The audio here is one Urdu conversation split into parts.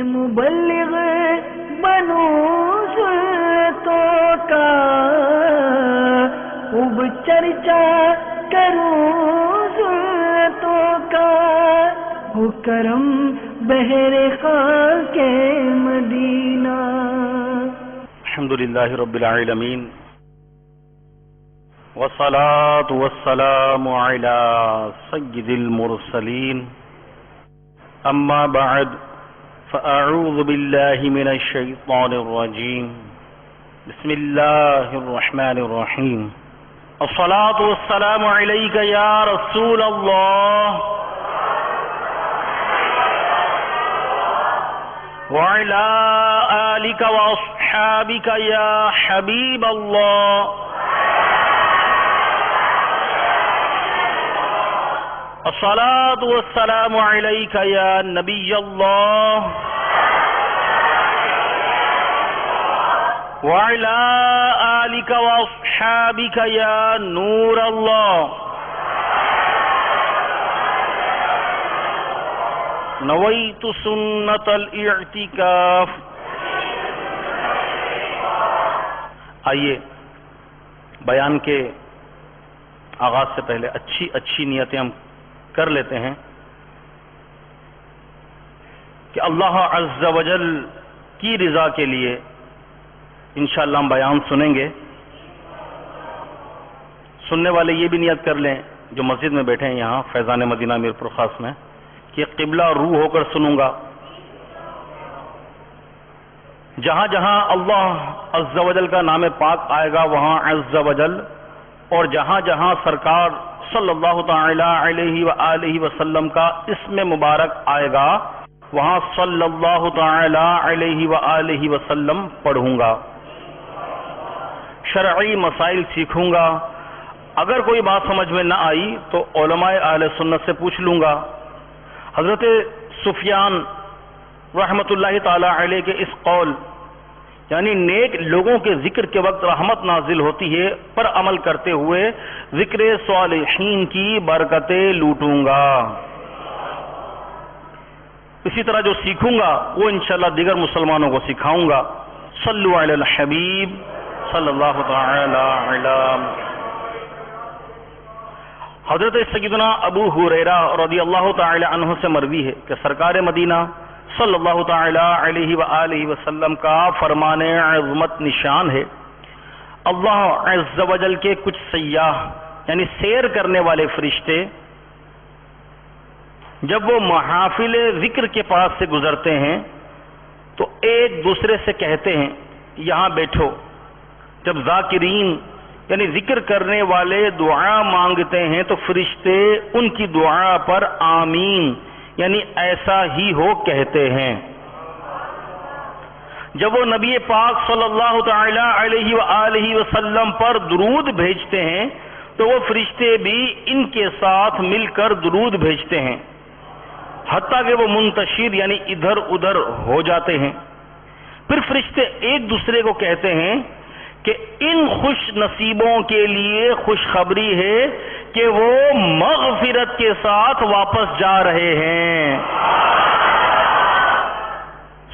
مبلغ بنوں سلطوں کا، خوب چرچا کروں سلطوں کا، ہو کرم بہر خاک مدینہ۔ الحمدللہ رب العالمین، والصلاة والسلام على سید المرسلین، اما بعد فاعوذ باللہ من الشیطان الرجیم، بسم اللہ الرحمن الرحیم۔ الصلاة والسلام علیک یا رسول اللہ وعلى آلک واصحابک یا حبیب اللہ۔ الصلاة والسلام علیک یا نبی اللہ وعلی آلک واصحابک یا نور اللہ۔ نویت سنت الاعتکاف۔ آئیے بیان کے آغاز سے پہلے اچھی نیتیں ہم کر لیتے ہیں کہ اللہ عز و جل کی رضا کے لیے انشاءاللہ ہم بیان سنیں گے۔ سننے والے یہ بھی نیت کر لیں جو مسجد میں بیٹھے ہیں یہاں فیضان مدینہ میرپور خاص میں، کہ قبلہ روح ہو کر سنوں گا۔ جہاں جہاں اللہ عز و جل کا نام پاک آئے گا وہاں عز و جل، اور جہاں جہاں سرکار صلی اللہ تعالی علیہ وآلہ وسلم کا اسم مبارک آئے گا وہاں صلی اللہ تعالی علیہ وآلہ وسلم پڑھوں گا، شرعی مسائل سیکھوں گا۔ اگر کوئی بات سمجھ میں نہ آئی تو علماء اہل سنت سے پوچھ لوں گا۔ حضرت سفیان رحمت اللہ تعالی علیہ کے اس قول، یعنی نیک لوگوں کے ذکر کے وقت رحمت نازل ہوتی ہے، پر عمل کرتے ہوئے ذکر صالحین کی برکتیں لوٹوں گا۔ اسی طرح جو سیکھوں گا وہ انشاءاللہ دیگر مسلمانوں کو سکھاؤں گا۔ صلو علی الحبیب صلی اللہ تعالی علی۔ حضرت سیدنا ابو ہریرہ رضی اللہ تعالی عنہ سے مروی ہے کہ سرکار مدینہ صلی اللہ تعالی علیہ وآلہ وسلم کا فرمان عظمت نشان ہے، اللہ عز و جل کے کچھ سیاح یعنی سیر کرنے والے فرشتے جب وہ محافل ذکر کے پاس سے گزرتے ہیں تو ایک دوسرے سے کہتے ہیں یہاں بیٹھو۔ جب ذاکرین یعنی ذکر کرنے والے دعا مانگتے ہیں تو فرشتے ان کی دعا پر آمین یعنی ایسا ہی ہو کہتے ہیں۔ جب وہ نبی پاک صلی اللہ تعالی علیہ وآلہ وسلم پر درود بھیجتے ہیں تو وہ فرشتے بھی ان کے ساتھ مل کر درود بھیجتے ہیں، حتیٰ کہ وہ منتشر یعنی ادھر ادھر ہو جاتے ہیں۔ پھر فرشتے ایک دوسرے کو کہتے ہیں کہ ان خوش نصیبوں کے لیے خوشخبری ہے کہ وہ مغفرت کے ساتھ واپس جا رہے ہیں۔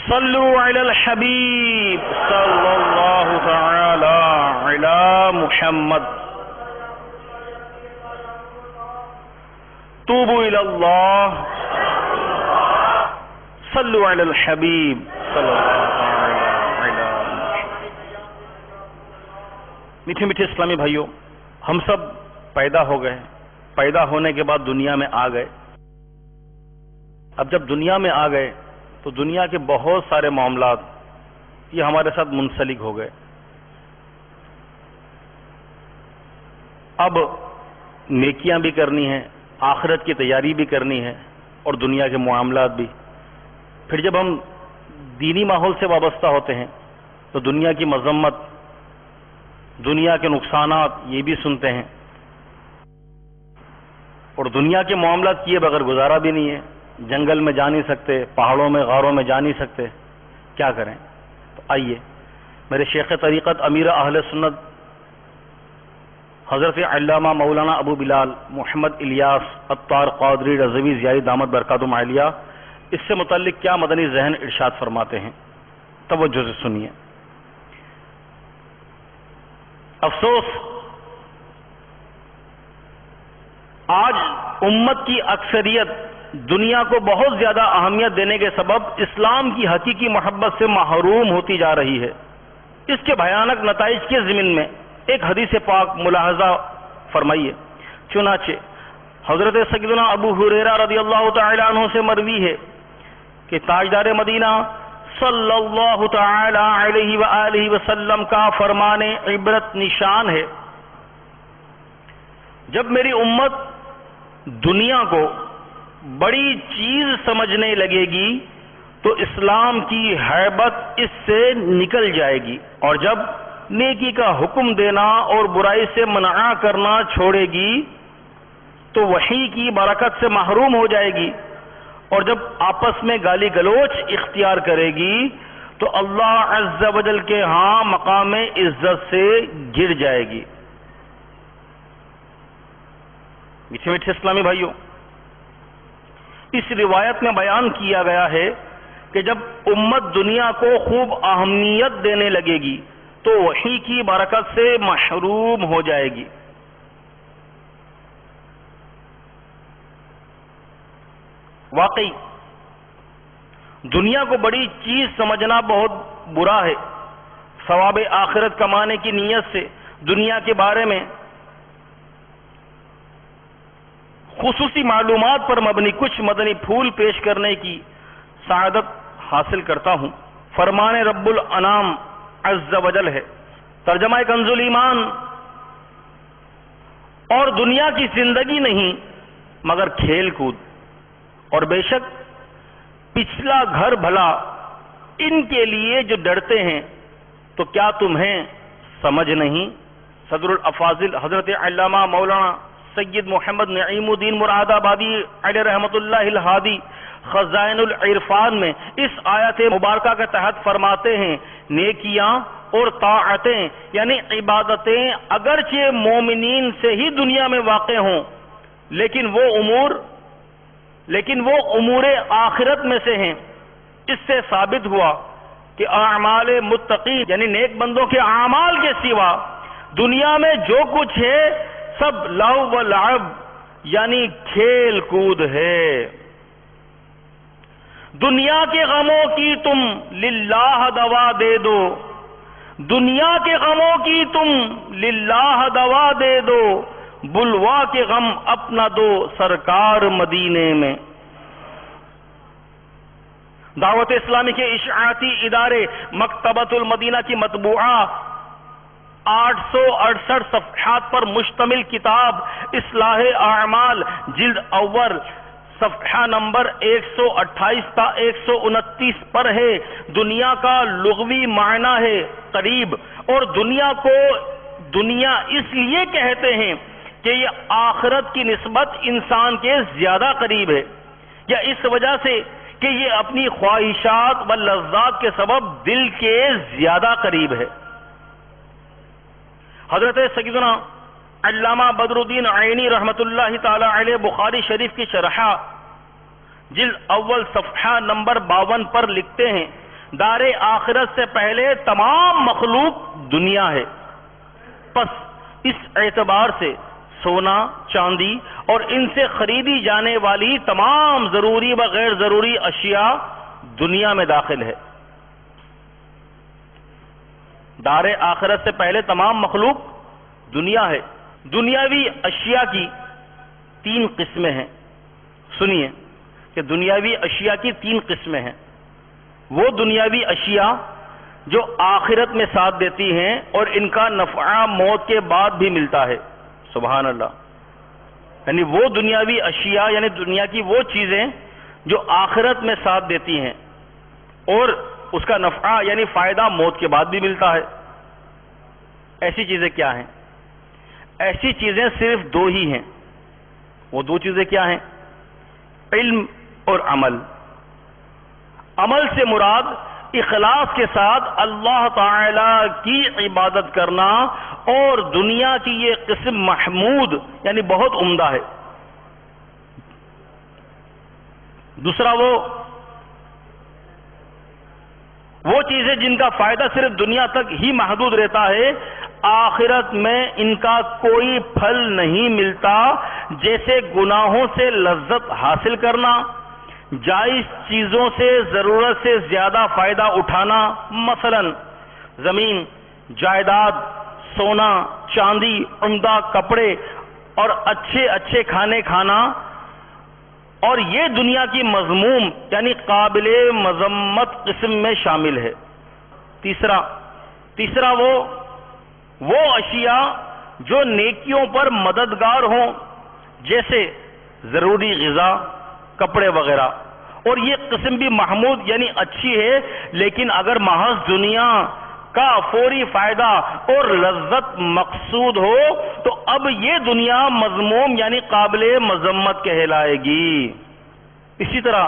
صلو علی الحبیب صلی اللہ تعالی علی محمد۔ توبوا الی اللہ صلو علی الحبیب صلی اللہ تعالی علی محمد۔ میٹھے میٹھے اسلامی بھائیوں، ہم سب پیدا ہو گئے، پیدا ہونے کے بعد دنیا میں آ گئے۔ اب جب دنیا میں آ گئے تو دنیا کے بہت سارے معاملات یہ ہمارے ساتھ منسلک ہو گئے۔ اب نیکیاں بھی کرنی ہیں، آخرت کی تیاری بھی کرنی ہے، اور دنیا کے معاملات بھی۔ پھر جب ہم دینی ماحول سے وابستہ ہوتے ہیں تو دنیا کی مذمت، دنیا کے نقصانات یہ بھی سنتے ہیں، اور دنیا کے معاملات کیے بغیر گزارا بھی نہیں ہے۔ جنگل میں جا نہیں سکتے، پہاڑوں میں غاروں میں جا نہیں سکتے، کیا کریں؟ تو آئیے میرے شیخ طریقت امیر اہل سنت حضرت علامہ مولانا ابو بلال محمد الیاس عطار قادری رضوی زیائی دامت برکاتہم عالیہ اس سے متعلق کیا مدنی ذہن ارشاد فرماتے ہیں، توجہ سے سنیے۔ افسوس، آج امت کی اکثریت دنیا کو بہت زیادہ اہمیت دینے کے سبب اسلام کی حقیقی محبت سے محروم ہوتی جا رہی ہے۔ اس کے بھیانک نتائج کے ضمن میں ایک حدیث پاک ملاحظہ فرمائیے۔ چنانچہ حضرت سیدنا ابو ہریرہ رضی اللہ تعالی عنہ سے مروی ہے کہ تاجدار مدینہ صلی اللہ تعالی علیہ وآلہ وسلم کا فرمان عبرت نشان ہے، جب میری امت دنیا کو بڑی چیز سمجھنے لگے گی تو اسلام کی ہیبت اس سے نکل جائے گی، اور جب نیکی کا حکم دینا اور برائی سے منع کرنا چھوڑے گی تو وحی کی برکت سے محروم ہو جائے گی، اور جب آپس میں گالی گلوچ اختیار کرے گی تو اللہ عز و جل کے ہاں مقام عزت سے گر جائے گی۔ میٹھے میٹھے اسلامی بھائیوں، اس روایت میں بیان کیا گیا ہے کہ جب امت دنیا کو خوب اہمیت دینے لگے گی تو وحی کی برکت سے محروم ہو جائے گی۔ واقعی دنیا کو بڑی چیز سمجھنا بہت برا ہے۔ ثواب آخرت کمانے کی نیت سے دنیا کے بارے میں خصوصی معلومات پر مبنی کچھ مدنی پھول پیش کرنے کی سعادت حاصل کرتا ہوں۔ فرمان رب الانام عز و جل ہے، ترجمہ کنز الایمان، اور دنیا کی زندگی نہیں مگر کھیل کود، اور بے شک پچھلا گھر بھلا ان کے لیے جو ڈرتے ہیں، تو کیا تمہیں سمجھ نہیں؟ صدر الافاضل حضرت علامہ مولانا سید محمد نعیم الدین مراد آبادی علیہ رحمت اللہ الہادی خزائن العرفان میں اس آیت مبارکہ کے تحت فرماتے ہیں، نیکیاں اور طاعتیں یعنی عبادتیں اگرچہ مومنین سے ہی دنیا میں واقع ہوں، لیکن وہ امور آخرت میں سے ہیں۔ اس سے ثابت ہوا کہ اعمال متقی یعنی نیک بندوں کے اعمال کے سوا دنیا میں جو کچھ ہے سب لہو و لعب یعنی کھیل کود ہے۔ دنیا کے غموں کی تم للہ دوا دے دو، دنیا کے غموں کی تم للہ دوا دے دو، بلوا کے غم اپنا دو سرکار مدینے میں۔ دعوت اسلامی کے اشاعتی ادارے مکتبۃ المدینہ کی مطبوعہ 868 صفحات پر مشتمل کتاب اصلاح اعمال جلد اول صفحہ نمبر 128 تا 129 پر ہے۔ دنیا کا لغوی معنی ہے قریب، اور دنیا کو دنیا اس لیے کہتے ہیں کہ یہ آخرت کی نسبت انسان کے زیادہ قریب ہے، یا اس وجہ سے کہ یہ اپنی خواہشات و لذات کے سبب دل کے زیادہ قریب ہے۔ حضرت سیدنا علامہ بدر الدین عینی رحمت اللہ تعالی علیہ بخاری شریف کی شرح جلد اول صفحہ نمبر 52 پر لکھتے ہیں، دار آخرت سے پہلے تمام مخلوق دنیا ہے، پس اس اعتبار سے سونا چاندی اور ان سے خریدی جانے والی تمام ضروری و غیر ضروری اشیاء دنیا میں داخل ہے۔ دار آخرت سے پہلے تمام مخلوق دنیا ہے۔ دنیاوی اشیاء کی 3 قسمیں ہیں۔ سنیے کہ دنیاوی اشیاء کی 3 قسمیں ہیں۔ وہ دنیاوی اشیاء جو آخرت میں ساتھ دیتی ہیں اور ان کا نفع موت کے بعد بھی ملتا ہے۔ سبحان اللہ، یعنی وہ دنیاوی اشیاء یعنی دنیا کی وہ چیزیں جو آخرت میں ساتھ دیتی ہیں اور اس کا نفع یعنی فائدہ موت کے بعد بھی ملتا ہے۔ ایسی چیزیں کیا ہیں؟ ایسی چیزیں صرف 2 ہی ہیں۔ وہ 2 چیزیں کیا ہیں؟ علم اور عمل۔ عمل سے مراد اخلاص کے ساتھ اللہ تعالی کی عبادت کرنا، اور دنیا کی یہ قسم محمود یعنی بہت عمدہ ہے۔ دوسرا وہ وہ چیزیں جن کا فائدہ صرف دنیا تک ہی محدود رہتا ہے، آخرت میں ان کا کوئی پھل نہیں ملتا، جیسے گناہوں سے لذت حاصل کرنا، جائز چیزوں سے ضرورت سے زیادہ فائدہ اٹھانا، مثلا زمین، جائیداد، سونا، چاندی، عمدہ کپڑے اور اچھے اچھے کھانے کھانا، اور یہ دنیا کی مذموم یعنی قابل مذمت قسم میں شامل ہے۔ تیسرا وہ اشیاء جو نیکیوں پر مددگار ہوں، جیسے ضروری غذا، کپڑے وغیرہ، اور یہ قسم بھی محمود یعنی اچھی ہے، لیکن اگر محض دنیا کا فوری فائدہ اور لذت مقصود ہو تو اب یہ دنیا مذموم یعنی قابل مذمت کہلائے گی۔ اسی طرح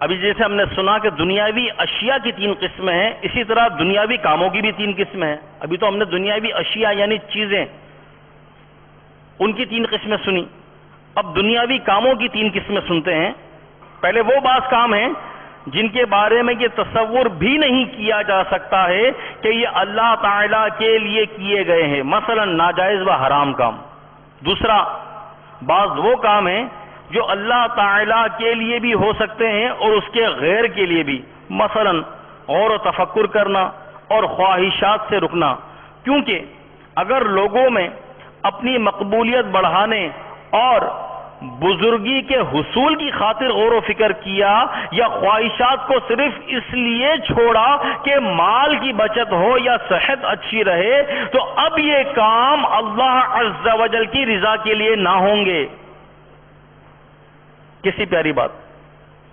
ابھی جیسے ہم نے سنا کہ دنیاوی اشیاء کی 3 قسمیں ہیں، اسی طرح دنیاوی کاموں کی بھی 3 قسمیں ہیں۔ ابھی تو ہم نے دنیاوی اشیاء یعنی چیزیں، ان کی 3 قسمیں سنی، اب دنیاوی کاموں کی 3 قسمیں سنتے ہیں۔ پہلے وہ بعض کام ہیں جن کے بارے میں یہ تصور بھی نہیں کیا جا سکتا ہے کہ یہ اللہ تعالی کے لیے کیے گئے ہیں، مثلا ناجائز و حرام کام۔ دوسرا، بعض وہ کام ہیں جو اللہ تعالی کے لیے بھی ہو سکتے ہیں اور اس کے غیر کے لیے بھی، مثلا غور و تفکر کرنا اور خواہشات سے رکنا، کیونکہ اگر لوگوں میں اپنی مقبولیت بڑھانے اور بزرگی کے حصول کی خاطر غور و فکر کیا یا خواہشات کو صرف اس لیے چھوڑا کہ مال کی بچت ہو یا صحت اچھی رہے، تو اب یہ کام اللہ عز و جل کی رضا کے لیے نہ ہوں گے۔ کسی پیاری بات،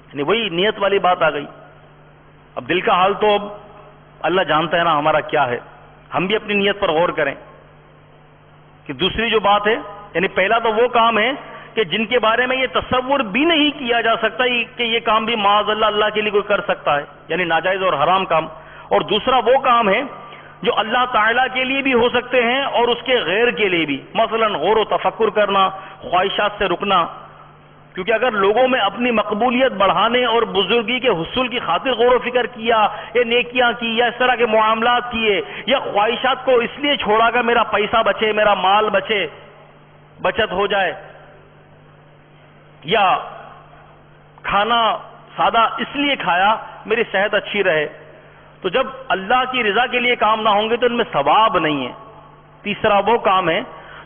یعنی وہی نیت والی بات آ گئی۔ اب دل کا حال تو اب اللہ جانتا ہے نا ہمارا کیا ہے، ہم بھی اپنی نیت پر غور کریں کہ دوسری جو بات ہے، یعنی پہلا تو وہ کام ہے کہ جن کے بارے میں یہ تصور بھی نہیں کیا جا سکتا کہ یہ کام بھی معاذ اللہ کے لیے کوئی کر سکتا ہے، یعنی ناجائز اور حرام کام۔ اور دوسرا وہ کام ہے جو اللہ تعالیٰ کے لیے بھی ہو سکتے ہیں اور اس کے غیر کے لیے بھی، مثلا غور و تفکر کرنا، خواہشات سے رکنا، کیونکہ اگر لوگوں میں اپنی مقبولیت بڑھانے اور بزرگی کے حصول کی خاطر غور و فکر کیا یا نیکیاں کی یا اس طرح کے معاملات کیے یا خواہشات کو اس لیے چھوڑا کہ میرا پیسہ بچے، میرا مال بچے، بچت ہو جائے، یا کھانا سادہ اس لیے کھایا میری صحت اچھی رہے، تو جب اللہ کی رضا کے لیے کام نہ ہوں گے تو ان میں ثواب نہیں ہے۔ تیسرا وہ کام ہے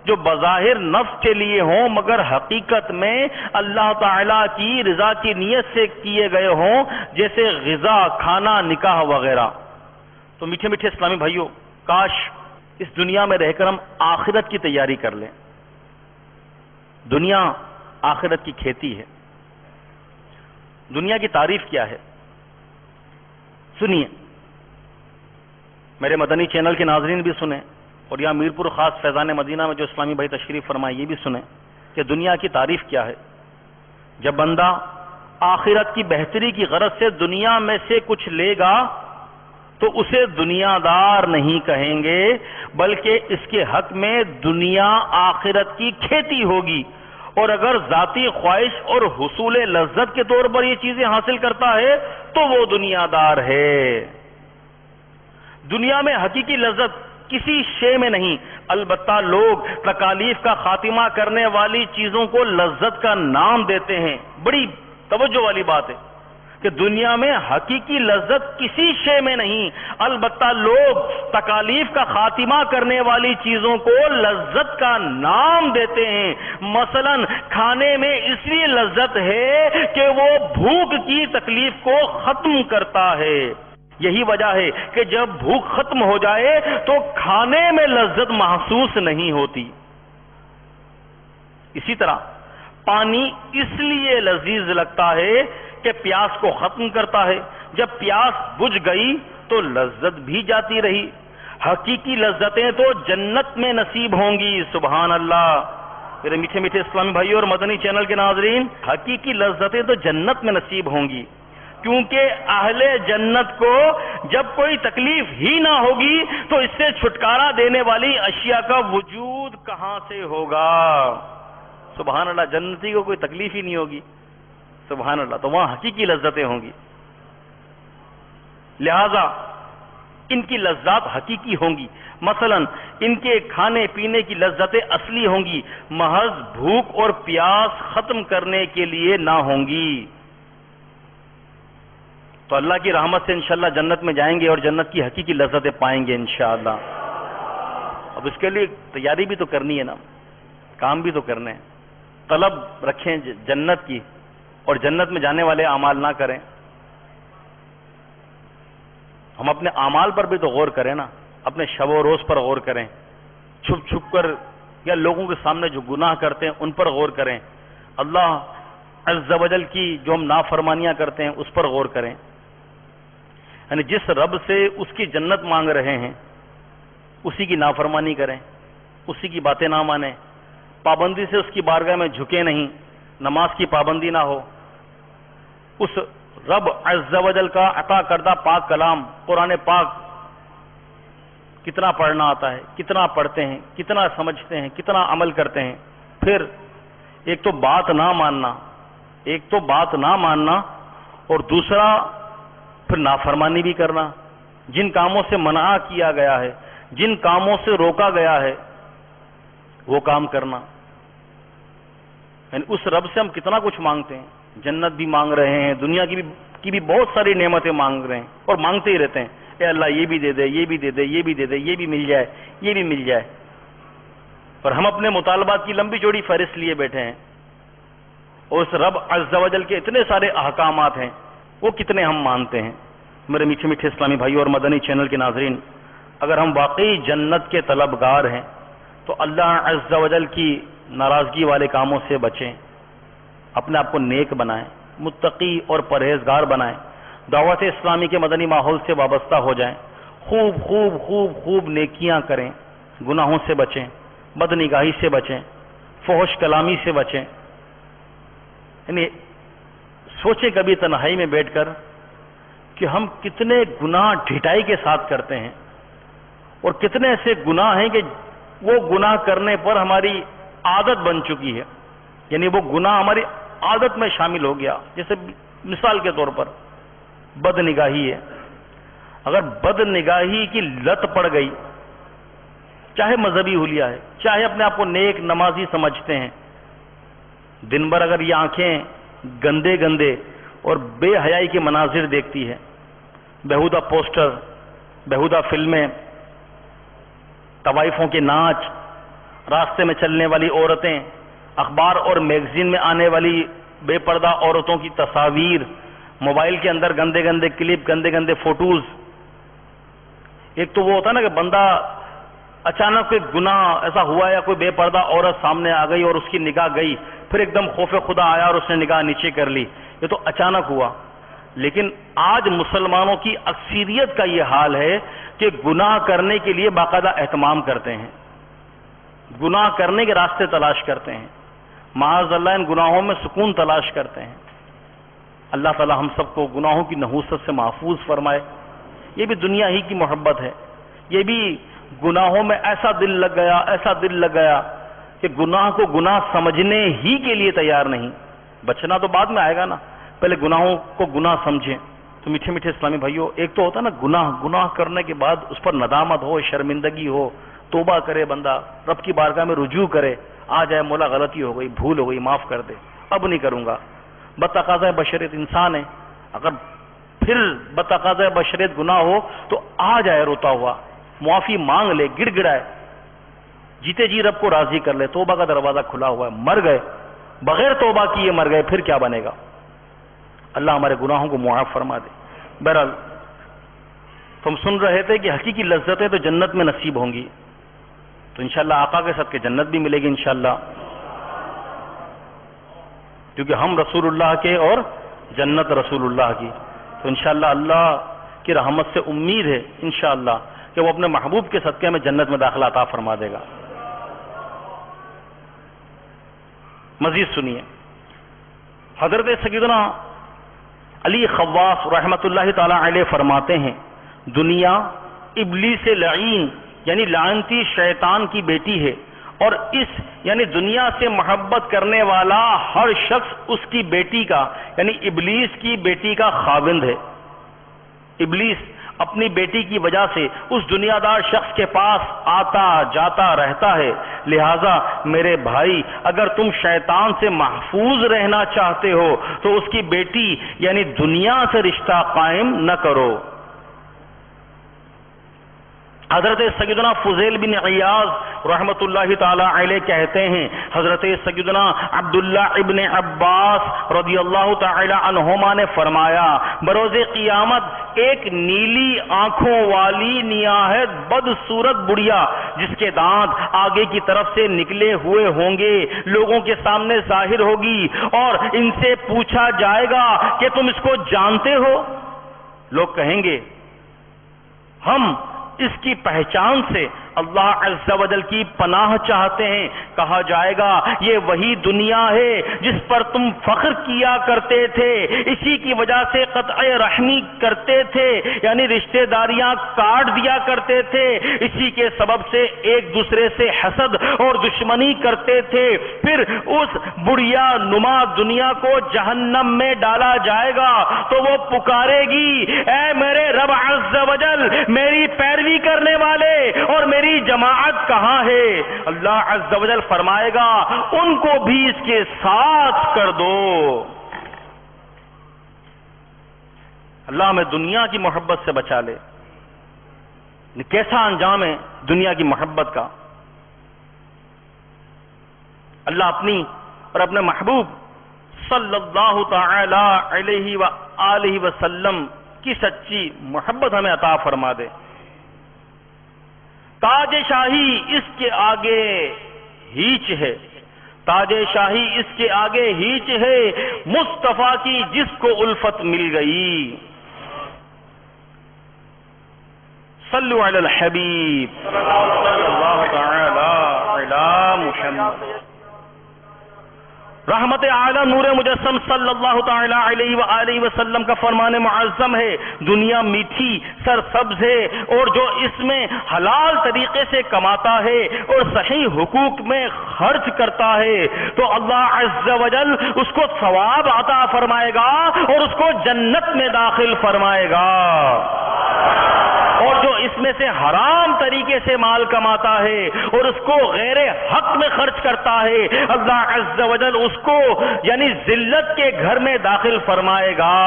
جو بظاہر نفس کے لیے ہوں مگر حقیقت میں اللہ تعالیٰ کی رضا کی نیت سے کیے گئے ہوں، جیسے غذا، کھانا، نکاح وغیرہ۔ تو میٹھے میٹھے اسلامی بھائیوں، کاش اس دنیا میں رہ کر ہم آخرت کی تیاری کر لیں۔ دنیا آخرت کی کھیتی ہے۔ دنیا کی تعریف کیا ہے؟ سنیے، میرے مدنی چینل کے ناظرین بھی سنیں، اور یہاں میرپور خاص فیضان مدینہ میں جو اسلامی بھائی تشریف فرمائے یہ بھی سنیں کہ دنیا کی تعریف کیا ہے۔ جب بندہ آخرت کی بہتری کی غرض سے دنیا میں سے کچھ لے گا تو اسے دنیا دار نہیں کہیں گے، بلکہ اس کے حق میں دنیا آخرت کی کھیتی ہوگی۔ اور اگر ذاتی خواہش اور حصول لذت کے طور پر یہ چیزیں حاصل کرتا ہے تو وہ دنیا دار ہے۔ دنیا میں حقیقی لذت کسی شے میں نہیں، البتہ لوگ تکالیف کا خاتمہ کرنے والی چیزوں کو لذت کا نام دیتے ہیں۔ بڑی توجہ والی بات ہے کہ دنیا میں حقیقی لذت کسی شے میں نہیں، البتہ لوگ تکالیف کا خاتمہ کرنے والی چیزوں کو لذت کا نام دیتے ہیں۔ مثلا کھانے میں اس لیے لذت ہے کہ وہ بھوک کی تکلیف کو ختم کرتا ہے۔ یہی وجہ ہے کہ جب بھوک ختم ہو جائے تو کھانے میں لذت محسوس نہیں ہوتی۔ اسی طرح پانی اس لیے لذیذ لگتا ہے کہ پیاس کو ختم کرتا ہے، جب پیاس بجھ گئی تو لذت بھی جاتی رہی۔ حقیقی لذتیں تو جنت میں نصیب ہوں گی، سبحان اللہ۔ میرے میٹھے میٹھے اسلامی بھائیوں اور مدنی چینل کے ناظرین، حقیقی لذتیں تو جنت میں نصیب ہوں گی، کیونکہ اہل جنت کو جب کوئی تکلیف ہی نہ ہوگی تو اس سے چھٹکارا دینے والی اشیاء کا وجود کہاں سے ہوگا؟ سبحان اللہ، جنتی کو کوئی تکلیف ہی نہیں ہوگی، سبحان اللہ، تو وہاں حقیقی لذتیں ہوں گی۔ لہذا ان کی لذات حقیقی ہوں گی. مثلا ان کے کھانے پینے کی لذتیں اصلی ہوں گی، محض بھوک اور پیاس ختم کرنے کے لیے نہ ہوں گی. تو اللہ کی رحمت سے انشاءاللہ جنت میں جائیں گے اور جنت کی حقیقی لذتیں پائیں گے انشاءاللہ. اب اس کے لیے تیاری بھی تو کرنی ہے نا، کام بھی تو کرنے ہیں. طلب رکھیں جنت کی اور جنت میں جانے والے اعمال نہ کریں. ہم اپنے اعمال پر بھی تو غور کریں نا، اپنے شب و روز پر غور کریں، چھپ چھپ کر یا لوگوں کے سامنے جو گناہ کرتے ہیں ان پر غور کریں. اللہ عز و جل کی جو ہم نافرمانیاں کرتے ہیں اس پر غور کریں. یعنی جس رب سے اس کی جنت مانگ رہے ہیں اسی کی نافرمانی کریں، اسی کی باتیں نہ مانیں، پابندی سے اس کی بارگاہ میں جھکے نہیں، نماز کی پابندی نہ ہو. اس رب عز و جل کا عطا کردہ پاک کلام قرآن پاک کتنا پڑھنا آتا ہے، کتنا پڑھتے ہیں، کتنا سمجھتے ہیں، کتنا عمل کرتے ہیں. پھر ایک تو بات نہ ماننا اور دوسرا پھر نافرمانی بھی کرنا. جن کاموں سے منع کیا گیا ہے، جن کاموں سے روکا گیا ہے وہ کام کرنا. یعنی اس رب سے ہم کتنا کچھ مانگتے ہیں، جنت بھی مانگ رہے ہیں، دنیا کی بھی بہت ساری نعمتیں مانگ رہے ہیں اور مانگتے ہی رہتے ہیں. اے اللہ یہ بھی دے دے، یہ بھی دے دے، یہ بھی دے دے، یہ بھی مل جائے، یہ بھی مل جائے. پر ہم اپنے مطالبات کی لمبی چوڑی فہرست لیے بیٹھے ہیں اور اس رب عز و جل کے اتنے سارے احکامات ہیں وہ کتنے ہم مانتے ہیں. میرے میٹھے میٹھے اسلامی بھائیوں اور مدنی چینل کے ناظرین، اگر ہم واقعی جنت کے طلبگار ہیں تو اللہ عز و جل کی ناراضگی والے کاموں سے بچیں، اپنے آپ کو نیک بنائیں، متقی اور پرہیزگار بنائیں، دعوت اسلامی کے مدنی ماحول سے وابستہ ہو جائیں، خوب خوب خوب خوب نیکیاں کریں، گناہوں سے بچیں، بد نگاہی سے بچیں، فحش کلامی سے بچیں. یعنی سوچیں کبھی تنہائی میں بیٹھ کر کہ ہم کتنے گناہ ڈھٹائی کے ساتھ کرتے ہیں اور کتنے ایسے گناہ ہیں کہ وہ گناہ کرنے پر ہماری عادت بن چکی ہے. یعنی وہ گناہ ہماری عادت میں شامل ہو گیا. جیسے مثال کے طور پر بد نگاہی ہے. اگر بد نگاہی کی لت پڑ گئی، چاہے مذہبی حلیہ ہے، چاہے اپنے آپ کو نیک نمازی سمجھتے ہیں، دن بھر اگر یہ آنکھیں گندے گندے اور بے حیائی کے مناظر دیکھتی ہے، بیہودہ پوسٹر، بیہودہ فلمیں، طوائفوں کے ناچ، راستے میں چلنے والی عورتیں، اخبار اور میگزین میں آنے والی بے پردہ عورتوں کی تصاویر، موبائل کے اندر گندے گندے کلپ، گندے گندے فوٹوز. ایک تو وہ ہوتا ہے نا کہ بندہ اچانک کوئی گناہ ایسا ہوا یا کوئی بے پردہ عورت سامنے آ گئی اور اس کی نگاہ گئی، پھر ایک دم خوف خدا آیا اور اس نے نگاہ نیچے کر لی. یہ تو اچانک ہوا. لیکن آج مسلمانوں کی اکثریت کا یہ حال ہے کہ گناہ کرنے کے لیے باقاعدہ اہتمام کرتے ہیں، گناہ کرنے کے راستے تلاش کرتے ہیں، معاذ اللہ ان گناہوں میں سکون تلاش کرتے ہیں. اللہ تعالی ہم سب کو گناہوں کی نحوست سے محفوظ فرمائے. یہ بھی دنیا ہی کی محبت ہے، یہ بھی گناہوں میں ایسا دل لگ گیا کہ گناہ کو گناہ سمجھنے ہی کے لیے تیار نہیں. بچنا تو بعد میں آئے گا نا، پہلے گناہوں کو گناہ سمجھیں. تو میٹھے میٹھے اسلامی بھائیوں، ایک تو ہوتا ہے نا گناہ کرنے کے بعد اس پر ندامت ہو، شرمندگی ہو، توبہ کرے بندہ، رب کی بارگاہ میں رجوع کرے، آ جائے مولا غلطی ہو گئی، بھول ہو گئی، معاف کر دے، اب نہیں کروں گا. بتقاضۂ بشریت انسان ہے، اگر پھر بتقاضۂ بشریت گناہ ہو تو آ جائے روتا ہوا، معافی مانگ لے، گڑ گڑائے، جیتے جی رب کو راضی کر لے. توبہ کا دروازہ کھلا ہوا ہے. مر گئے بغیر توبہ کیے مر گئے، پھر کیا بنے گا؟ اللہ ہمارے گناہوں کو معاف فرما دے. بہرحال تم سن رہے تھے کہ حقیقی لذتیں تو جنت میں نصیب ہوں گی، تو انشاءاللہ آقا کے صدقے جنت بھی ملے گی انشاءاللہ، کیونکہ ہم رسول اللہ کے اور جنت رسول اللہ کی. تو انشاءاللہ اللہ کی رحمت سے امید ہے انشاءاللہ کہ وہ اپنے محبوب کے صدقے میں جنت میں داخلہ عطا فرما دے گا. مزید سنیے، حضرت سیدنا علی خواص رحمت اللہ تعالی علیہ فرماتے ہیں، دنیا ابلیس لعین یعنی لعنتی شیطان کی بیٹی ہے، اور اس یعنی دنیا سے محبت کرنے والا ہر شخص اس کی بیٹی کا یعنی ابلیس کی بیٹی کا خاوند ہے. ابلیس اپنی بیٹی کی وجہ سے اس دنیا دار شخص کے پاس آتا جاتا رہتا ہے. لہذا میرے بھائی، اگر تم شیطان سے محفوظ رہنا چاہتے ہو تو اس کی بیٹی یعنی دنیا سے رشتہ قائم نہ کرو. حضرت سیدنا فضیل بن عیاض رحمت اللہ تعالی علیہ کہتے ہیں، حضرت سیدنا عبداللہ ابن عباس رضی اللہ تعالی عنہما نے فرمایا، بروز قیامت ایک نیلی آنکھوں والی نہایت بدصورت بڑھیا جس کے دانت آگے کی طرف سے نکلے ہوئے ہوں گے لوگوں کے سامنے ظاہر ہوگی، اور ان سے پوچھا جائے گا کہ تم اس کو جانتے ہو؟ لوگ کہیں گے ہم اس کی پہچان سے اللہ عز و جل کی پناہ چاہتے ہیں. کہا جائے گا یہ وہی دنیا ہے جس پر تم فخر کیا کرتے تھے، اسی کی وجہ سے قطع رحمی کرتے تھے، یعنی رشتہ داریاں کاٹ دیا کرتے تھے، اسی کے سبب سے ایک دوسرے سے حسد اور دشمنی کرتے تھے. پھر اس بڑھیا نما دنیا کو جہنم میں ڈالا جائے گا تو وہ پکارے گی، اے میرے رب عز و جل، میری پیروی کرنے والے اور میری جماعت کہاں ہے؟ اللہ عز و جل فرمائے گا ان کو بھی اس کے ساتھ کر دو. اللہ ہمیں دنیا کی محبت سے بچا لے. کیسا انجام ہے دنیا کی محبت کا. اللہ اپنی اور اپنے محبوب صلی اللہ تعالی علیہ وآلہ وسلم کی سچی محبت ہمیں عطا فرما دے. تاج شاہی اس کے آگے ہیچ ہے، تاج شاہی اس کے آگے ہیچ ہے، مصطفیٰ کی جس کو الفت مل گئی. صلو علی الحبیب صلی اللہ تعالی علی محمد. رحمت اعلی نور مجسم صلی اللہ تعالی علیہ وآلہ وسلم کا فرمان معظم ہے، دنیا میٹھی سرسبز ہے، اور جو اس میں حلال طریقے سے کماتا ہے اور صحیح حقوق میں خرچ کرتا ہے تو اللہ عز و جل اس کو ثواب عطا فرمائے گا اور اس کو جنت میں داخل فرمائے گا. اور جو اس میں سے حرام طریقے سے مال کماتا ہے اور اس کو غیر حق میں خرچ کرتا ہے، اللہ عز و جل اس کو یعنی ذلت کے گھر میں داخل فرمائے گا.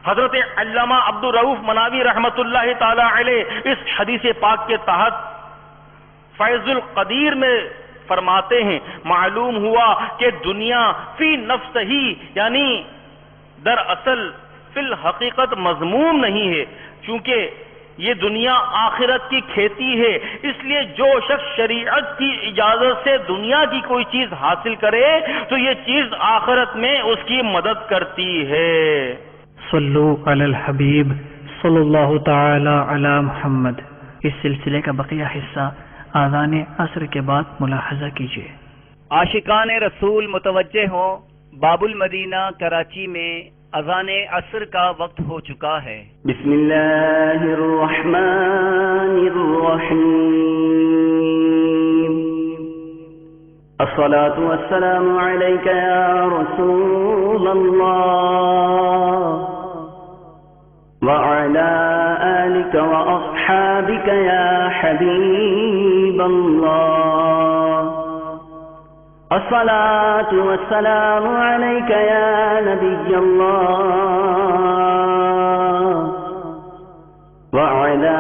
حضرت علامہ عبدالرؤف مناوی رحمت اللہ تعالی علیہ اس حدیث پاک کے تحت فیض القدیر میں فرماتے ہیں، معلوم ہوا کہ دنیا فی نفس ہی یعنی دراصل فی الحقیقت مضموم نہیں ہے، چونکہ یہ دنیا آخرت کی کھیتی ہے. اس لیے جو شخص شریعت کی اجازت سے دنیا کی کوئی چیز حاصل کرے تو یہ چیز آخرت میں اس کی مدد کرتی ہے. صلو علی الحبیب صلی اللہ تعالی علی محمد. اس سلسلے کا بقیہ حصہ آذان عصر کے بعد ملاحظہ کیجیے. عاشقان رسول متوجہ ہوں، باب المدینہ کراچی میں اذان عصر کا وقت ہو چکا ہے. بسم اللہ الرحمن الرحیم. الصلاة والسلام علیک یا رسول اللہ وعلى آلك وأصحابك يا حبيب الله. الصلاة والسلام عليك يا نبي الله وعلى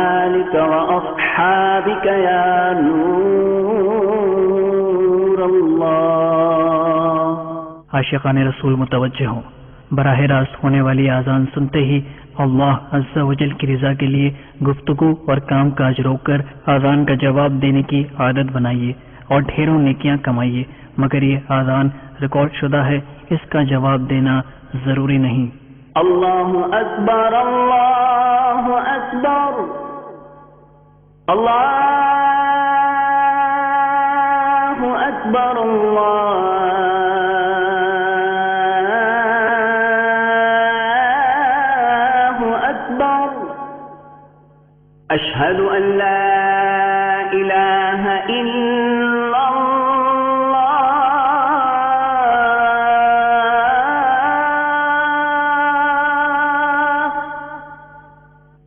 آلك وأصحابك يا نور الله. عاشقان رسول متوجہ ہوں، براہ راست ہونے والی اذان سنتے ہی اللہ عز و جل کی رضا کے لیے گفتگو اور کام کاج روک کر اذان کا جواب دینے کی عادت بنائیے اور ڈھیروں نیکیاں کمائیے. مگر یہ اذان ریکارڈ شدہ ہے، اس کا جواب دینا ضروری نہیں. اللہ اکبر اللہ اکبر اللہ اکبر اللہ اکبر. اشہد ان لا الہ الا اللہ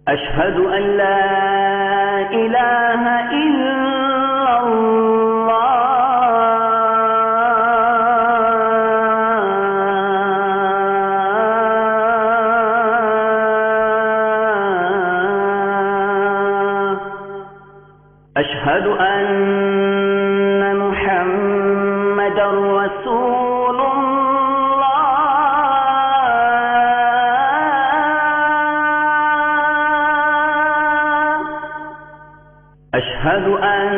أشهد أن لا إله إلا الله أشهد أن محمدا رسول أشهد أن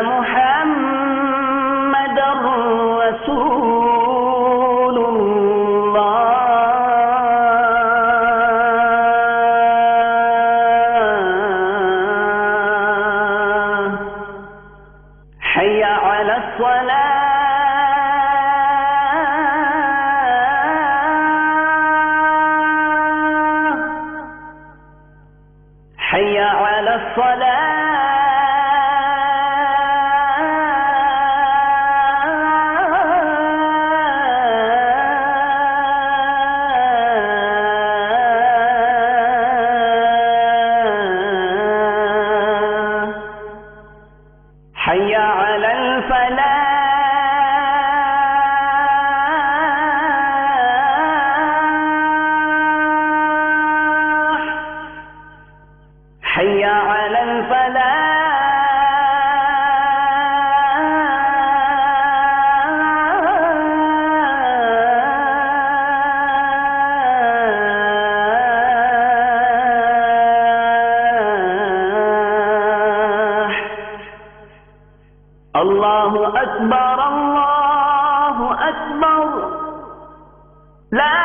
محمدا رسول الله حي على الصلاة حي على الصلاة حي على الفلاح حي على الفلاح الله أكبر الله أكبر لا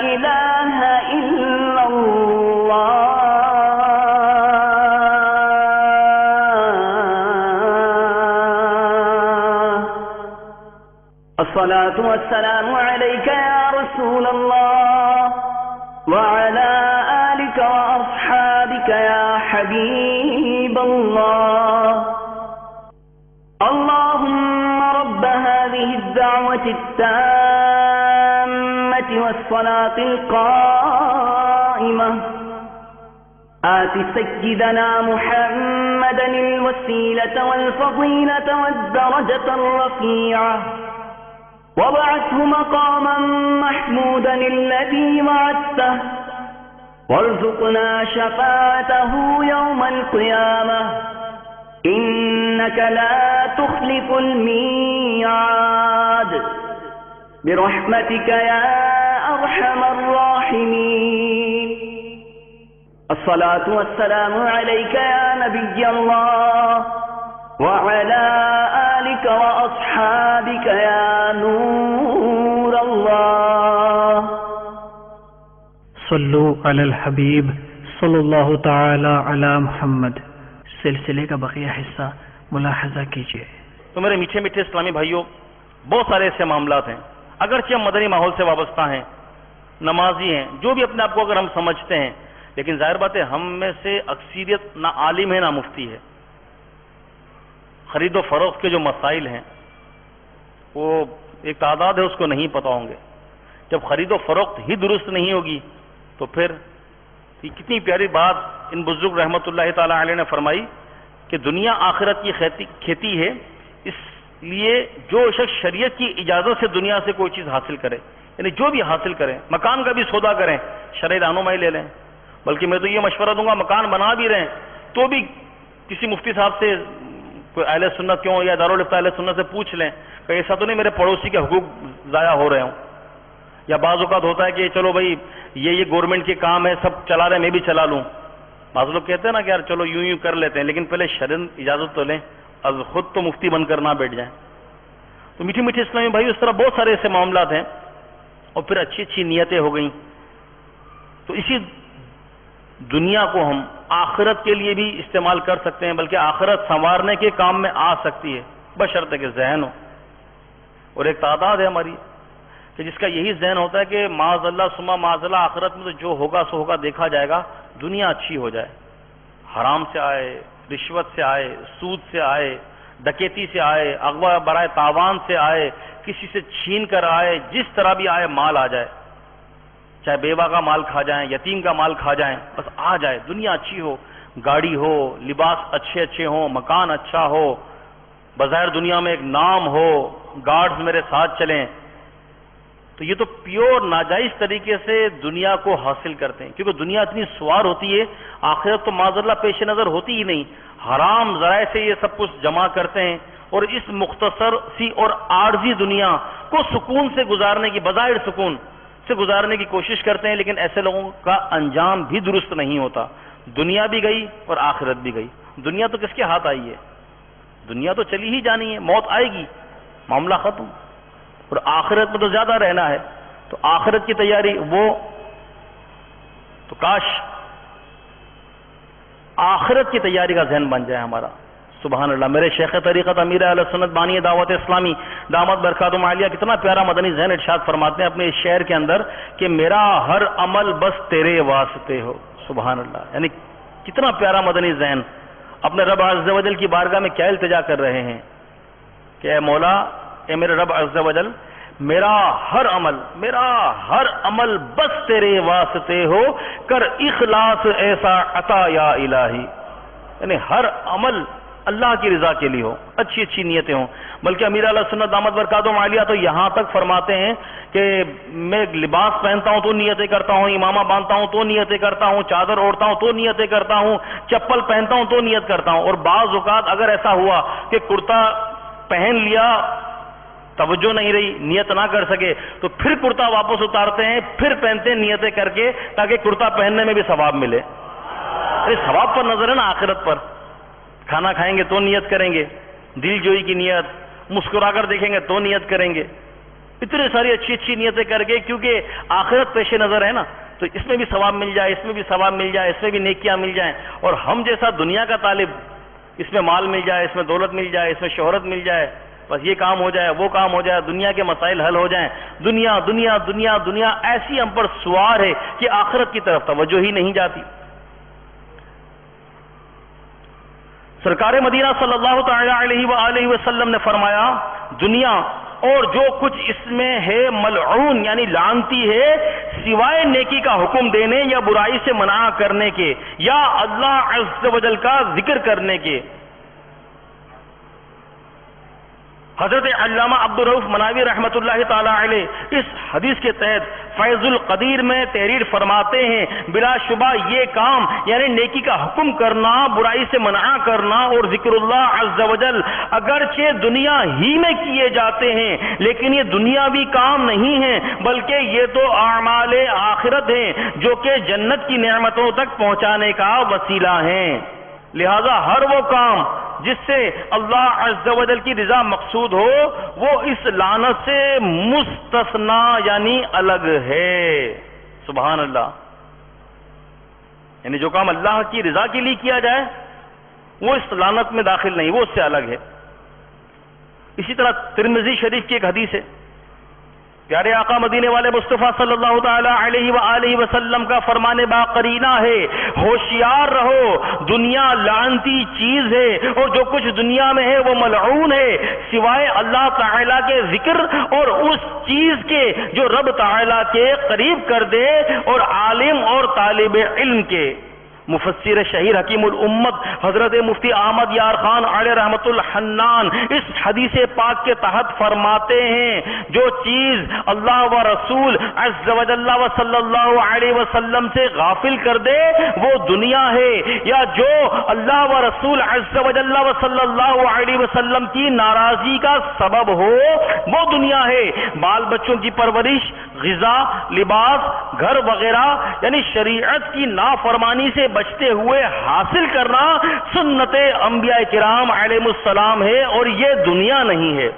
إله إلا الله الصلاة والسلام عليك يا رسول الله وعلى آلك وأصحابك يا حبيب الله اللهم رب هذه الدعوة التامة والصلاة القائمة آت سيدنا محمدا الوسيلة والفضيلة والدرجة الرفيعة وابعثه مقاما محمودا الذي وعدته وارزقنا شفاعته يوم القيامة إنك لا تخلف الميعاد برحمتك يا أرحم الراحمين الصلاة والسلام عليك يا نبي الله وعلى آلك وأصحابك يا نور الله صلو علی الحبیب صلی اللہ تعالی علی محمد سلسلے کا بقیہ حصہ ملاحظہ کیجیے. تو میرے میٹھے میٹھے اسلامی بھائیوں، بہت سارے ایسے معاملات ہیں اگرچہ ہم مدنی ماحول سے وابستہ ہیں، نمازی ہیں، جو بھی اپنے آپ کو اگر ہم سمجھتے ہیں، لیکن ظاہر بات ہے ہم میں سے اکثریت نہ عالم ہے نہ مفتی ہے. خرید و فروخت کے جو مسائل ہیں وہ ایک تعداد ہے، اس کو نہیں پتہ ہوں گے. جب خرید و فروخت ہی درست نہیں ہوگی تو پھر کتنی پیاری بات ان بزرگ رحمۃ اللہ تعالی علیہ نے فرمائی کہ دنیا آخرت کی کھیتی ہے، اس لیے جو شخص شریعت کی اجازت سے دنیا سے کوئی چیز حاصل کرے، یعنی جو بھی حاصل کریں، مکان کا بھی سودا کریں شرعی رہنمائی لے لیں. بلکہ میں تو یہ مشورہ دوں گا مکان بنا بھی رہیں تو بھی کسی مفتی صاحب سے، کوئی اہل سنت کیوں یا دارالفتہ اہل سنت سے پوچھ لیں کہ ایسا تو نہیں میرے پڑوسی کے حقوق ضائع ہو رہے ہوں. یا بعض اوقات ہوتا ہے کہ چلو بھائی یہ گورنمنٹ کے کام ہے، سب چلا رہے ہیں میں بھی چلا لوں. بعض لوگ کہتے ہیں نا کہ یار چلو یوں کر لیتے ہیں، لیکن پہلے شرعن اجازت تو لیں، اب خود تو مفتی بن کر نہ بیٹھ جائیں. تو میٹھی میٹھی اسلامی بھائی اس طرح بہت سارے ایسے معاملات ہیں. اور پھر اچھی اچھی نیتیں ہو گئیں تو اسی دنیا کو ہم آخرت کے لیے بھی استعمال کر سکتے ہیں، بلکہ آخرت سنوارنے کے کام میں آ سکتی ہے، بشرطے کہ ذہن ہو. اور ایک تعداد ہے ہماری کہ جس کا یہی ذہن ہوتا ہے کہ معاذ اللہ ثم معاذ اللہ آخرت میں تو جو ہوگا سو ہوگا، دیکھا جائے گا. دنیا اچھی ہو جائے، حرام سے آئے، رشوت سے آئے، سود سے آئے، ڈکیتی سے آئے، اغوا برائے تاوان سے آئے، کسی سے چھین کر آئے، جس طرح بھی آئے مال آ جائے، چاہے بیوہ کا مال کھا جائیں، یتیم کا مال کھا جائیں، بس آ جائے، دنیا اچھی ہو، گاڑی ہو، لباس اچھے اچھے ہوں، مکان اچھا ہو، بظاہر دنیا میں ایک نام ہو، گارڈز میرے ساتھ چلیں، تو یہ تو پیور ناجائز طریقے سے دنیا کو حاصل کرتے ہیں، کیونکہ دنیا اتنی سوار ہوتی ہے، آخرت تو معاذ اللہ پیش نظر ہوتی ہی نہیں، حرام ذرائع سے یہ سب کچھ جمع کرتے ہیں، اور اس مختصر سی اور عارضی دنیا کو سکون سے گزارنے کی، بظاہر سکون سے گزارنے کی کوشش کرتے ہیں، لیکن ایسے لوگوں کا انجام بھی درست نہیں ہوتا، دنیا بھی گئی اور آخرت بھی گئی۔ دنیا تو کس کے ہاتھ آئی ہے؟ دنیا تو چلی ہی جانی ہے، موت آئے گی، معاملہ ختم، اور آخرت میں تو زیادہ رہنا ہے، تو آخرت کی تیاری وہ تو کاش آخرت کی تیاری کا ذہن بن جائے ہمارا۔ سبحان اللہ، میرے شیخ طریقت امیر اہل سنت بانی دعوت اسلامی دامت برکاتہم عالیہ کتنا پیارا مدنی ذہن ارشاد فرماتے ہیں اپنے اس شعر کے اندر کہ میرا ہر عمل بس تیرے واسطے ہو۔ سبحان اللہ، یعنی کتنا پیارا مدنی ذہن، اپنے رب عز و جل کی بارگاہ میں کیا التجا کر رہے ہیں کہ اے مولا، اے میرے رب عز و جل، میرا ہر عمل بس تیرے واسطے ہو، کر اخلاص ایسا عطا یا الہی، یعنی ہر عمل اللہ کی رضا کے لیے ہو، اچھی اچھی نیتیں ہوں۔ بلکہ امیر علیہ سنت دامت برکاتہم عالیہ تو یہاں تک فرماتے ہیں کہ میں لباس پہنتا ہوں تو نیتیں کرتا ہوں، امامہ باندھتا ہوں تو نیتیں کرتا ہوں، چادر اوڑھتا ہوں تو نیتیں کرتا ہوں، چپل پہنتا ہوں تو نیت کرتا ہوں، اور بعض اوقات اگر ایسا ہوا کہ کرتا پہن لیا، توجہ نہیں رہی، نیت نہ کر سکے، تو پھر کرتا واپس اتارتے ہیں، پھر پہنتے ہیں نیتیں کر کے، تاکہ کرتا پہننے میں بھی ثواب ملے۔ ارے ثواب پر نظر ہے نا آخرت پر، کھانا کھائیں گے تو نیت کریں گے، دل جوئی کی نیت، مسکرا کر دیکھیں گے تو نیت کریں گے، اتنی ساری اچھی اچھی نیتیں کر کے، کیونکہ آخرت پیش نظر ہے نا، تو اس میں بھی ثواب مل جائے، اس میں بھی ثواب مل جائے، اس میں بھی نیکیاں مل جائیں، اور ہم جیسا دنیا کا طالب، اس میں مال مل جائے، اس میں دولت مل جائے، اس میں شہرت مل جائے، بس یہ کام ہو جائے، وہ کام ہو جائے، دنیا کے مسائل حل ہو جائیں، دنیا دنیا دنیا دنیا ایسی ہم پر سوار ہے کہ آخرت کی طرف توجہ ہی نہیں جاتی۔ سرکار مدینہ صلی اللہ تعالی علیہ وآلہ وسلم نے فرمایا، دنیا اور جو کچھ اس میں ہے ملعون یعنی لعنتی ہے، سوائے نیکی کا حکم دینے یا برائی سے منع کرنے کے یا اللہ عز و جل کا ذکر کرنے کے۔ حضرت علامہ عبدالرؤف مناوی رحمۃ اللہ تعالی علیہ اس حدیث کے تحت فیض القدیر میں تحریر فرماتے ہیں، بلا شبہ یہ کام یعنی نیکی کا حکم کرنا، برائی سے منع کرنا اور ذکر اللہ عز و جل اگرچہ دنیا ہی میں کیے جاتے ہیں، لیکن یہ دنیاوی کام نہیں ہیں، بلکہ یہ تو اعمال آخرت ہیں جو کہ جنت کی نعمتوں تک پہنچانے کا وسیلہ ہیں۔ لہذا ہر وہ کام جس سے اللہ عز و جل کی رضا مقصود ہو، وہ اس لعنت سے مستثنا یعنی الگ ہے۔ سبحان اللہ، یعنی جو کام اللہ کی رضا کے لیے کیا جائے وہ اس لعنت میں داخل نہیں، وہ اس سے الگ ہے۔ اسی طرح ترمذی شریف کی ایک حدیث ہے، پیارے آقا مدینے والے مصطفیٰ صلی اللہ تعالی علیہ وآلہ وسلم کا فرمان باقرینہ ہے، ہوشیار رہو، دنیا لعنتی چیز ہے، اور جو کچھ دنیا میں ہے وہ ملعون ہے، سوائے اللہ تعالیٰ کے ذکر اور اس چیز کے جو رب تعالیٰ کے قریب کر دے، اور عالم اور طالب علم کے۔ مفسر شہیر حکیم الامت حضرت مفتی احمد یار خان علیہ رحمت الحنان اس حدیث پاک کے تحت فرماتے ہیں، جو چیز اللہ و رسول عز و جل و صلی اللہ علیہ وسلم سے غافل کر دے وہ دنیا ہے، یا جو اللہ و رسول عز و جل و صلی اللہ علیہ وسلم کی ناراضی کا سبب ہو وہ دنیا ہے۔ بال بچوں کی پرورش، غذا، لباس، گھر وغیرہ یعنی شریعت کی نافرمانی سے بچتے ہوئے حاصل کرنا سنت انبیاء کرام علیہ السلام ہے، اور یہ دنیا نہیں ہے۔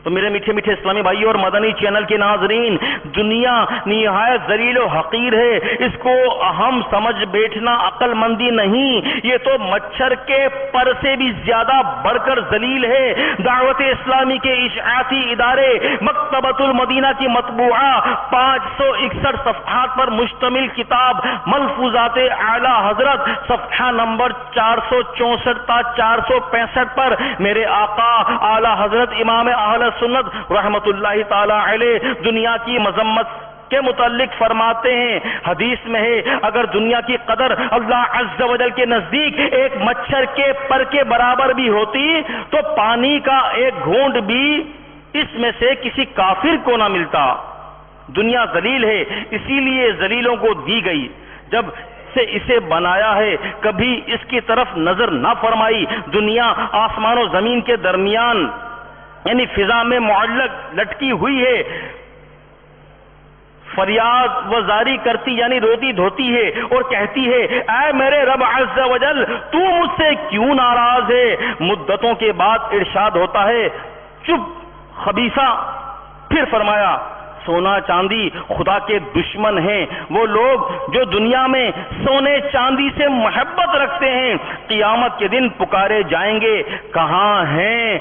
تو میرے میٹھے میٹھے اسلامی بھائی اور مدنی چینل کے ناظرین، دنیا نہایت ذلیل و حقیر ہے، اس کو اہم سمجھ بیٹھنا عقل مندی نہیں، یہ تو مچھر کے پر سے بھی زیادہ بڑھ کر ذلیل ہے۔ دعوت اسلامی کے اشاعتی ادارے مکتبۃ المدینہ کی مطبوعہ 561 صفحات پر مشتمل کتاب ملفوظات اعلی حضرت صفحہ نمبر 464 تا 465 پر میرے آقا اعلی حضرت امام اہل سنت رحمت اللہ تعالی علیہ دنیا کی مذمت کے متعلق فرماتے ہیں، حدیث میں ہے اگر دنیا کی قدر اللہ عز و جل کے نزدیک ایک مچھر کے پر کے برابر بھی ہوتی تو پانی کا ایک گھونٹ بھی اس میں سے کسی کافر کو نہ ملتا۔ دنیا ذلیل ہے، اسی لیے ذلیلوں کو دی گئی، جب سے اسے بنایا ہے کبھی اس کی طرف نظر نہ فرمائی۔ دنیا آسمان و زمین کے درمیان یعنی فضا میں معلق لٹکی ہوئی ہے، فریاد و زاری کرتی یعنی روتی دھوتی ہے اور کہتی ہے اے میرے رب عز و جل تو مجھ سے کیوں ناراض ہے۔ مدتوں کے بعد ارشاد ہوتا ہے چپ خبیثہ، پھر فرمایا سونا چاندی خدا کے دشمن ہیں وہ لوگ جو دنیا میں سونے چاندی سے محبت رکھتے ہیں، قیامت کے دن پکارے جائیں گے کہاں ہیں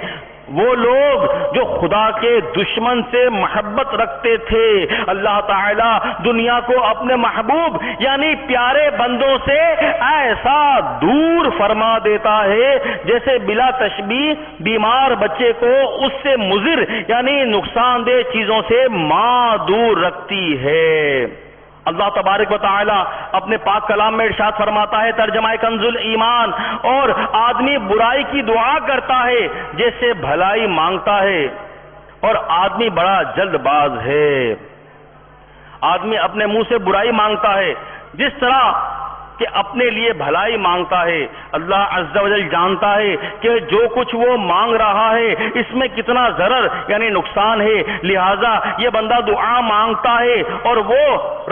وہ لوگ جو خدا کے دشمن سے محبت رکھتے تھے۔ اللہ تعالی دنیا کو اپنے محبوب یعنی پیارے بندوں سے ایسا دور فرما دیتا ہے جیسے بلا تشبیہ بیمار بچے کو اس سے مضر یعنی نقصان دہ چیزوں سے ماں دور رکھتی ہے۔ اللہ تبارک و تعالی اپنے پاک کلام میں ارشاد فرماتا ہے ترجمہ کنز الایمان، اور آدمی برائی کی دعا کرتا ہے جیسے بھلائی مانگتا ہے، اور آدمی بڑا جلد باز ہے۔ آدمی اپنے منہ سے برائی مانگتا ہے جس طرح کہ اپنے لیے بھلائی مانگتا ہے۔ اللہ عز و جل جانتا ہے کہ جو کچھ وہ مانگ رہا ہے اس میں کتنا ضرر یعنی نقصان ہے، لہذا یہ بندہ دعا مانگتا ہے اور وہ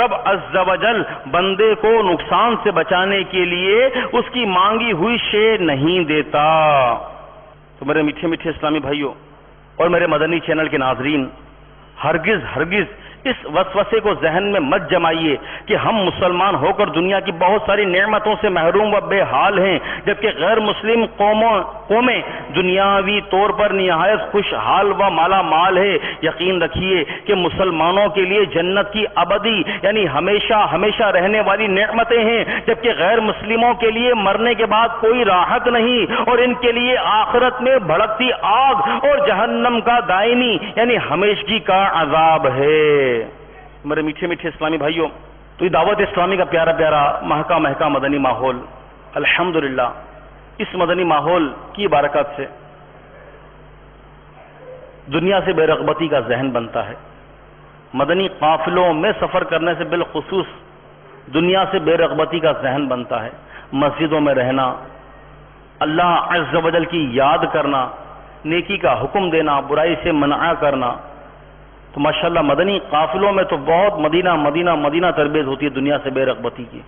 رب عز و جل بندے کو نقصان سے بچانے کے لیے اس کی مانگی ہوئی شے نہیں دیتا۔ تو میرے میٹھے میٹھے اسلامی بھائیوں اور میرے مدنی چینل کے ناظرین، ہرگز اس وسوسے کو ذہن میں مت جمائیے کہ ہم مسلمان ہو کر دنیا کی بہت ساری نعمتوں سے محروم و بے حال ہیں، جبکہ غیر مسلم قومیں دنیاوی طور پر نہایت خوشحال و مالا مال ہے۔ یقین رکھیے کہ مسلمانوں کے لیے جنت کی ابدی یعنی ہمیشہ ہمیشہ رہنے والی نعمتیں ہیں، جبکہ غیر مسلموں کے لیے مرنے کے بعد کوئی راحت نہیں، اور ان کے لیے آخرت میں بھڑکتی آگ اور جہنم کا دائمی یعنی ہمیشگی کا عذاب ہے۔ میرے میٹھے میٹھے اسلامی بھائیوں، تو یہ دعوت اسلامی کا پیارا پیارا مہکا مدنی ماحول، الحمدللہ اس مدنی ماحول کی برکت سے دنیا سے بے رغبتی کا ذہن بنتا ہے۔ مدنی قافلوں میں سفر کرنے سے بالخصوص دنیا سے بے رغبتی کا ذہن بنتا ہے۔ مسجدوں میں رہنا، اللہ عز و جل کی یاد کرنا، نیکی کا حکم دینا، برائی سے منع کرنا، تو ماشاءاللہ مدنی قافلوں میں تو بہت مدینہ تربیت ہوتی ہے دنیا سے بے رغبتی کی۔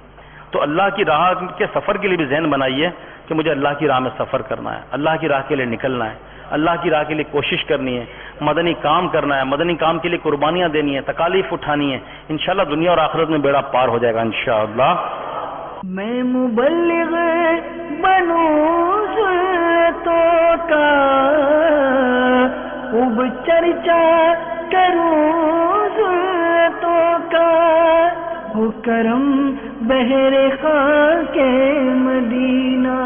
تو اللہ کی راہ کے سفر کے لیے بھی ذہن بنائیے کہ مجھے اللہ کی راہ میں سفر کرنا ہے، اللہ کی راہ کے لیے نکلنا ہے، اللہ کی راہ کے لیے کوشش کرنی ہے، مدنی کام کرنا ہے، مدنی کام کے لیے قربانیاں دینی ہے، تکالیف اٹھانی ہے، انشاءاللہ دنیا اور آخرت میں بیڑا پار ہو جائے گا انشاءاللہ۔ میں مبلغ بنوں سنتوں کا، خوب چرچا کروں سنتوں کا، ہو کرم بہر خاک مدینہ